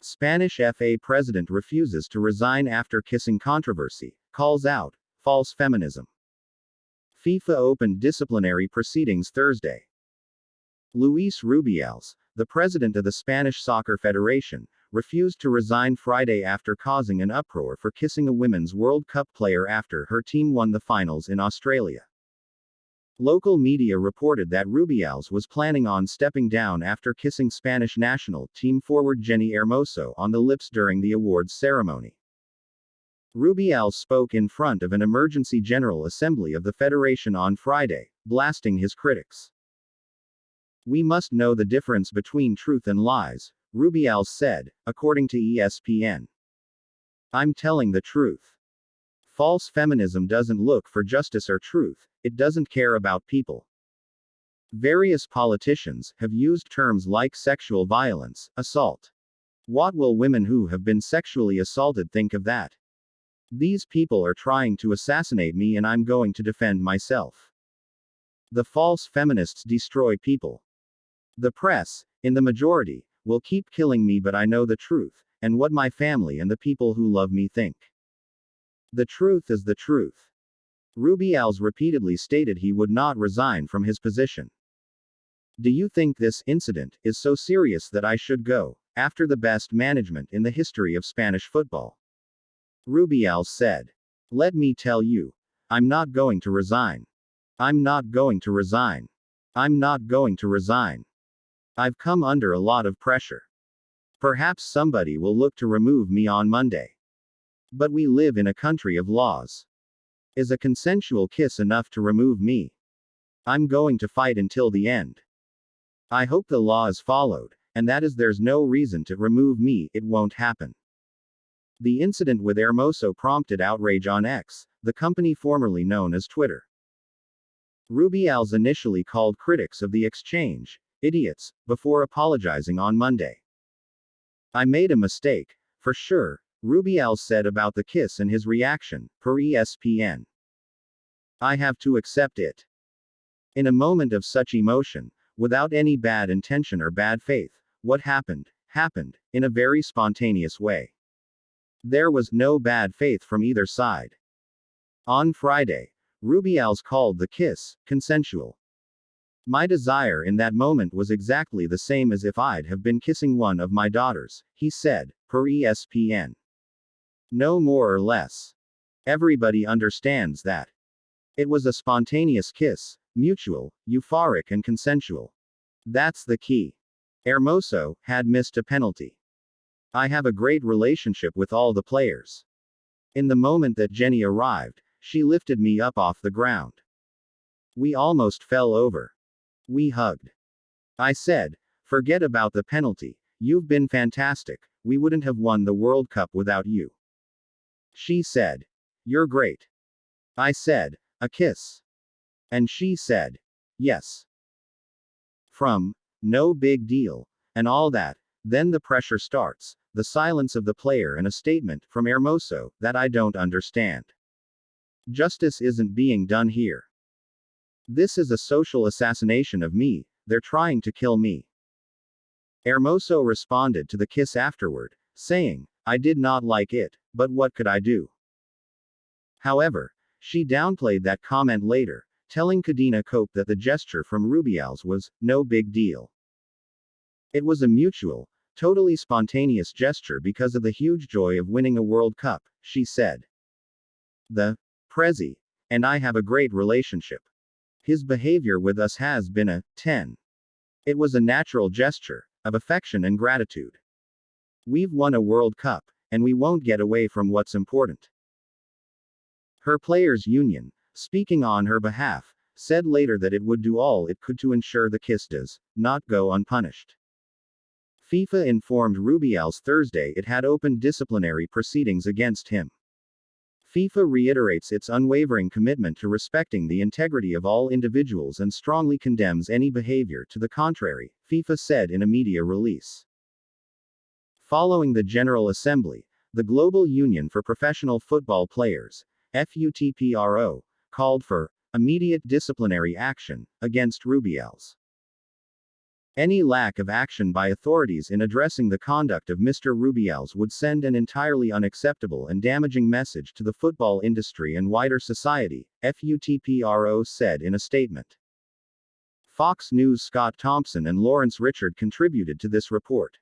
Spanish FA president refuses to resign after kissing controversy, calls out false feminism. FIFA opened disciplinary proceedings Thursday. Luis Rubiales, the president of the Spanish Soccer Federation, refused to resign Friday after causing an uproar for kissing a Women's World Cup player after her team won the finals in Australia. Local media reported that Rubiales was planning on stepping down after kissing Spanish national team forward Jenny Hermoso on the lips during the awards ceremony. Rubiales spoke in front of an emergency General Assembly of the Federation on Friday, blasting his critics. "We must know the difference between truth and lies," Rubiales said, according to ESPN. "I'm telling the truth. False feminism doesn't look for justice or truth, it doesn't care about people. Various politicians have used terms like sexual violence, assault. What will women who have been sexually assaulted think of that? These people are trying to assassinate me and I'm going to defend myself. The false feminists destroy people. The press, in the majority, will keep killing me, but I know the truth, and what my family and the people who love me think. The truth is the truth." Rubiales repeatedly stated he would not resign from his position. "Do you think this incident is so serious that I should go after the best management in the history of Spanish football?" Rubiales said. "Let me tell you, I'm not going to resign. I'm not going to resign. I'm not going to resign. I've come under a lot of pressure. Perhaps somebody will look to remove me on Monday. But we live in a country of laws. Is a consensual kiss enough to remove me? I'm going to fight until the end. I hope the law is followed, and that is there's no reason to remove me, it won't happen." The incident with Hermoso prompted outrage on X, the company formerly known as Twitter. Rubiales initially called critics of the exchange idiots, before apologizing on Monday. "I made a mistake, for sure," Rubiales said about the kiss and his reaction, per ESPN. "I have to accept it. In a moment of such emotion, without any bad intention or bad faith, what happened, happened, in a very spontaneous way. There was no bad faith from either side." On Friday, Rubiales called the kiss consensual. "My desire in that moment was exactly the same as if I'd have been kissing one of my daughters," he said, per ESPN. "No more or less. Everybody understands that. It was a spontaneous kiss, mutual, euphoric and consensual. That's the key. Hermoso had missed a penalty. I have a great relationship with all the players. In the moment that Jenny arrived, she lifted me up off the ground. We almost fell over. We hugged. I said, forget about the penalty, you've been fantastic, we wouldn't have won the World Cup without you. She said, you're great. I said, a kiss. And she said, yes. From, no big deal, and all that, then the pressure starts, the silence of the player and a statement from Hermoso that I don't understand. Justice isn't being done here. This is a social assassination of me, they're trying to kill me." Hermoso responded to the kiss afterward, saying, I did not like it, but what could I do? However, she downplayed that comment later, telling Cadena Cope that the gesture from Rubiales was no big deal. It was a mutual, totally spontaneous gesture because of the huge joy of winning a World Cup, she said. The Prezi and I have a great relationship. His behavior with us has been a 10. It was a natural gesture of affection and gratitude. We've won a World Cup, and we won't get away from what's important. Her players' union, speaking on her behalf, said later that it would do all it could to ensure the kiss does not go unpunished. FIFA informed Rubiales Thursday it had opened disciplinary proceedings against him. FIFA reiterates its unwavering commitment to respecting the integrity of all individuals and strongly condemns any behavior to the contrary, FIFA said in a media release. Following the General Assembly, the Global Union for Professional Football Players, FUTPRO, called for immediate disciplinary action against Rubiales. Any lack of action by authorities in addressing the conduct of Mr. Rubiales would send an entirely unacceptable and damaging message to the football industry and wider society, FUTPRO said in a statement. Fox News' Scott Thompson and Lawrence Richard contributed to this report.